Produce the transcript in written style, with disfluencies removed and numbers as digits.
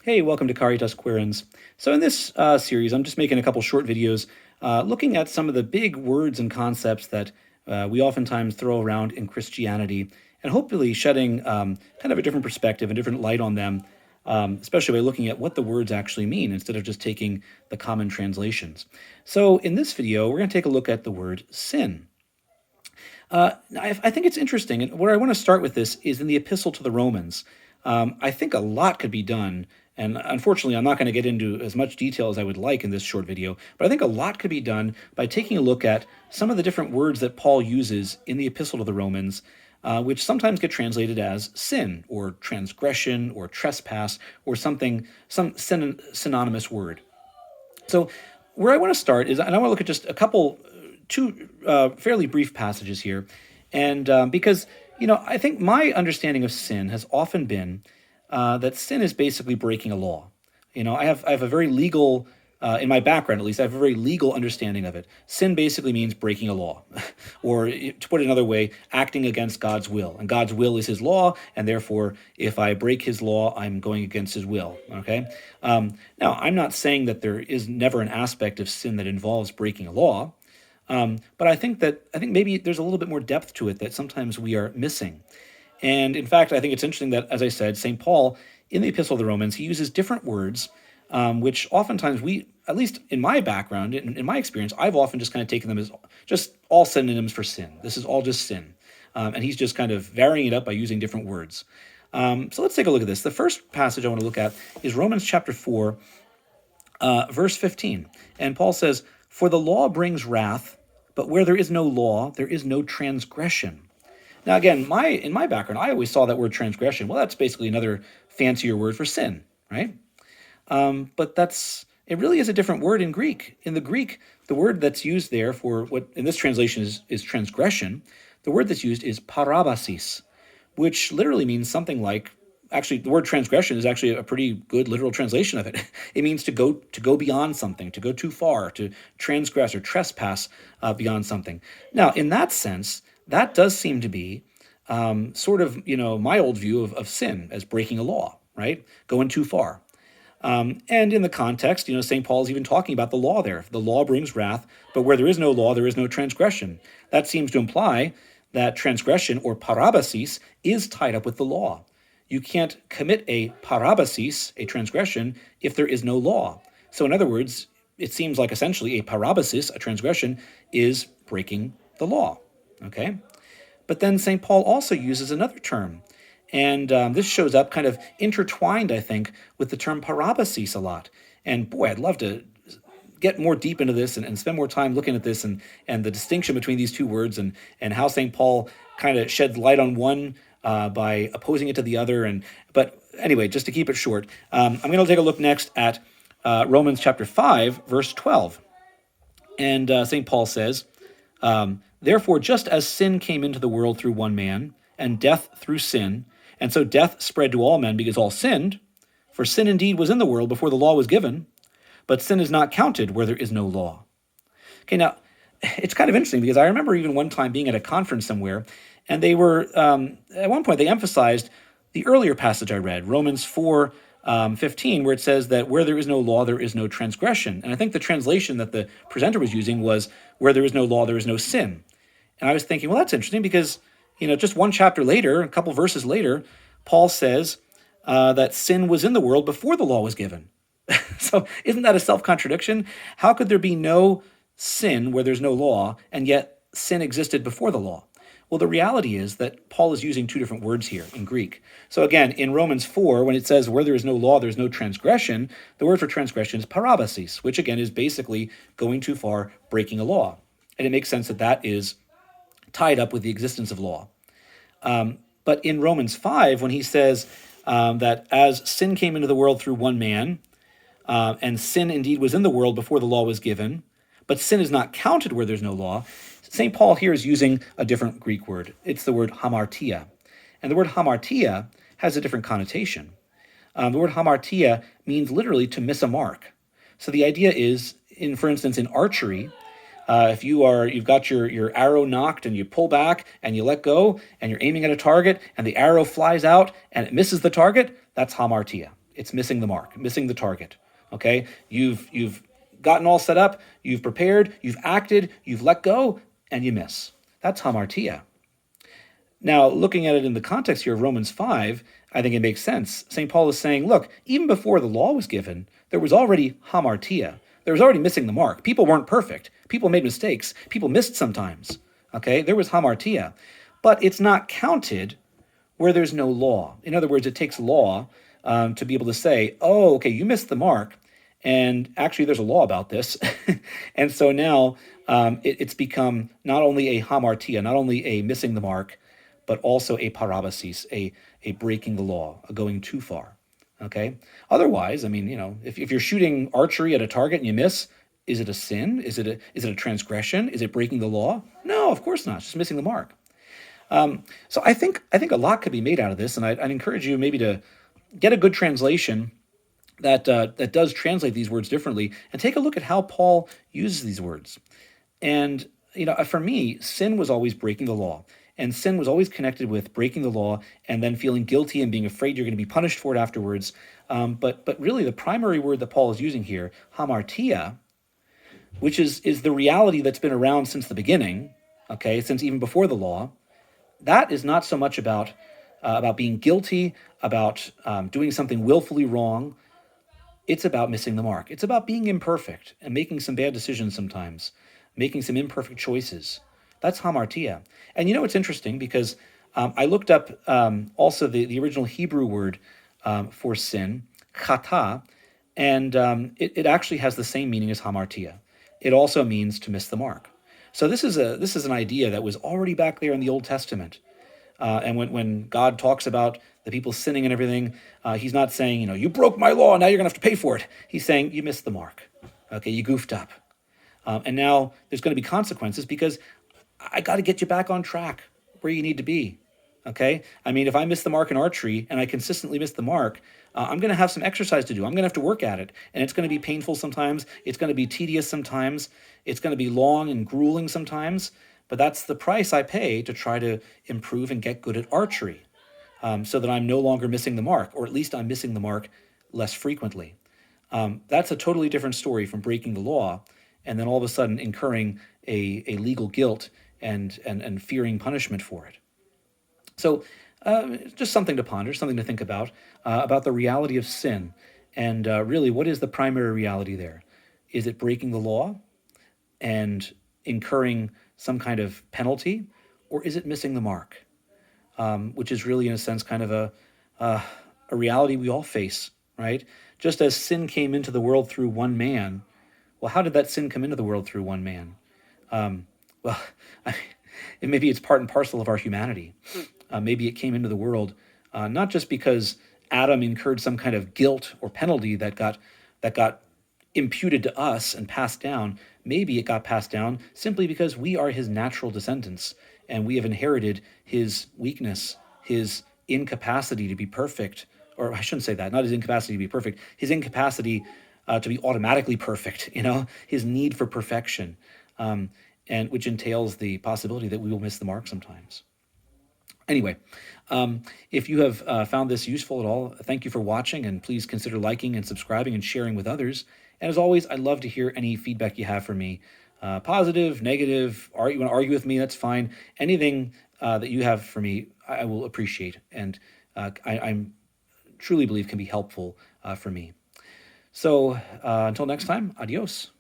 Hey, welcome to Caritas Querens. So in this series, I'm just making a couple short videos looking at some of the big words and concepts that we oftentimes throw around in Christianity, and hopefully shedding kind of a different perspective, a different light on them, especially by looking at what the words actually mean instead of just taking the common translations. So in this video, we're going to take a look at the word sin. I think it's interesting, and where I want to start with this is in the Epistle to the Romans. I think a lot could be done, and unfortunately, I'm not going to get into as much detail as I would like in this short video, but I think a lot could be done by taking a look at some of the different words that Paul uses in the Epistle to the Romans, which sometimes get translated as sin, or transgression, or trespass, or something, some synonymous word. So where I want to start is, and I want to look at just a couple, two fairly brief passages here, and because I think my understanding of sin has often been that sin is basically breaking a law. I have a very legal, in my background at least, I have a very legal understanding of it. Sin basically means breaking a law, or to put it another way, acting against God's will. And God's will is His law, and therefore, if I break His law, I'm going against His will. Okay. Now, I'm not saying that there is never an aspect of sin that involves breaking a law. But I think maybe there's a little bit more depth to it that sometimes we are missing. And in fact, I think it's interesting that, as I said, St. Paul, in the Epistle of the Romans, he uses different words, which oftentimes we, at least in my background, in my experience, I've often just kind of taken them as just all synonyms for sin. This is all just sin. And he's just kind of varying it up by using different words. So let's take a look at this. The first passage I want to look at is Romans chapter 4, verse 15. And Paul says, "For the law brings wrath, but where there is no law, there is no transgression." Now, again, in my background, I always saw that word transgression. Well, that's basically another fancier word for sin, right? But it really is a different word in Greek. In the Greek, the word that's used there for what in this translation is transgression, the word that's used is parabasis, which literally means something like, actually, the word transgression is actually a pretty good literal translation of it. It means to go beyond something, to go too far, to transgress or trespass beyond something. Now, in that sense, that does seem to be sort of, my old view of sin as breaking a law, right? Going too far. And in the context, St. Paul is even talking about the law there. The law brings wrath, but where there is no law, there is no transgression. That seems to imply that transgression, or parabasis, is tied up with the law. You can't commit a parabasis, a transgression, if there is no law. So in other words, it seems like essentially a parabasis, a transgression, is breaking the law. Okay? But then St. Paul also uses another term. And this shows up kind of intertwined, I think, with the term parabasis a lot. And boy, I'd love to get more deep into this and spend more time looking at this and the distinction between these two words and how St. Paul kind of sheds light on one by opposing it to the other. But anyway, just to keep it short, I'm going to take a look next at Romans chapter 5, verse 12. And St. Paul says, "Therefore, just as sin came into the world through one man, and death through sin, and so death spread to all men because all sinned, for sin indeed was in the world before the law was given, but sin is not counted where there is no law." Okay, now, it's kind of interesting because I remember even one time being at a conference somewhere, and they were, at one point, they emphasized the earlier passage I read, Romans 4, 15, where it says that where there is no law, there is no transgression. And I think the translation that the presenter was using was, where there is no law, there is no sin. And I was thinking, well, that's interesting because, just one chapter later, a couple verses later, Paul says that sin was in the world before the law was given. So isn't that a self-contradiction? How could there be no sin where there's no law, and yet sin existed before the law? Well, the reality is that Paul is using two different words here in Greek. So again, in Romans 4, when it says where there is no law, there's no transgression, the word for transgression is parabasis, which again is basically going too far, breaking a law. And it makes sense that that is tied up with the existence of law. But in Romans 5, when he says that as sin came into the world through one man, and sin indeed was in the world before the law was given, but sin is not counted where there's no law, St. Paul here is using a different Greek word. It's the word hamartia. And the word hamartia has a different connotation. The word hamartia means literally to miss a mark. So the idea is, for instance, in archery, if you've got your arrow knocked and you pull back and you let go and you're aiming at a target and the arrow flies out and it misses the target, that's hamartia. It's missing the mark, missing the target. Okay, you've gotten all set up, you've prepared, you've acted, you've let go, and you miss. That's hamartia. Now, looking at it in the context here of Romans 5, I think it makes sense. St. Paul is saying, look, even before the law was given, there was already hamartia. There was already missing the mark. People weren't perfect. People made mistakes. People missed sometimes. Okay, there was hamartia. But it's not counted where there's no law. In other words, it takes law to be able to say, oh, okay, you missed the mark, and actually there's a law about this. And so now it's become not only a hamartia, not only a missing the mark, but also a parabasis, a breaking the law, a going too far. Okay? Otherwise, I mean, if you're shooting archery at a target and you miss, is it a sin? Is it a transgression? Is it breaking the law? No, of course not. It's just missing the mark. So I think a lot could be made out of this, and I'd encourage you maybe to get a good translation that does translate these words differently, and take a look at how Paul uses these words. And for me, sin was always breaking the law, and sin was always connected with breaking the law and then feeling guilty and being afraid you're going to be punished for it afterwards. But really, the primary word that Paul is using here, hamartia, which is the reality that's been around since the beginning, okay, since even before the law. That is not so much about being guilty, about doing something willfully wrong. It's about missing the mark. It's about being imperfect and making some bad decisions sometimes, making some imperfect choices. That's hamartia. And it's interesting because I looked up also the original Hebrew word for sin, chata, and it actually has the same meaning as hamartia. It also means to miss the mark. So this is an idea that was already back there in the Old Testament. And when God talks about the people sinning and everything, he's not saying, you broke my law, now you're going to have to pay for it. He's saying, you missed the mark. Okay, you goofed up. And now there's going to be consequences because I got to get you back on track where you need to be. Okay? I mean, if I miss the mark in archery and I consistently miss the mark, I'm going to have some exercise to do. I'm going to have to work at it. And it's going to be painful sometimes. It's going to be tedious sometimes. It's going to be long and grueling sometimes. But that's the price I pay to try to improve and get good at archery, so that I'm no longer missing the mark, or at least I'm missing the mark less frequently. That's a totally different story from breaking the law and then all of a sudden incurring a legal guilt and fearing punishment for it. So just something to ponder, something to think about the reality of sin. And really, what is the primary reality there? Is it breaking the law and incurring some kind of penalty, or is it missing the mark? Which is really, in a sense, kind of a reality we all face, right? Just as sin came into the world through one man, well, how did that sin come into the world through one man? Well, maybe it's part and parcel of our humanity. Maybe it came into the world not just because Adam incurred some kind of guilt or penalty that got imputed to us and passed down. Maybe it got passed down simply because we are his natural descendants and we have inherited his weakness, his incapacity to be perfect, or I shouldn't say that, not his incapacity to be perfect, his incapacity to be automatically perfect, his need for perfection, and which entails the possibility that we will miss the mark sometimes. Anyway, if you have found this useful at all, thank you for watching, and please consider liking and subscribing and sharing with others. And as always, I'd love to hear any feedback you have for me, positive, negative, or you want to argue with me, that's fine. Anything that you have for me, I will appreciate, and I'm truly believe can be helpful for me. So until next time, adios.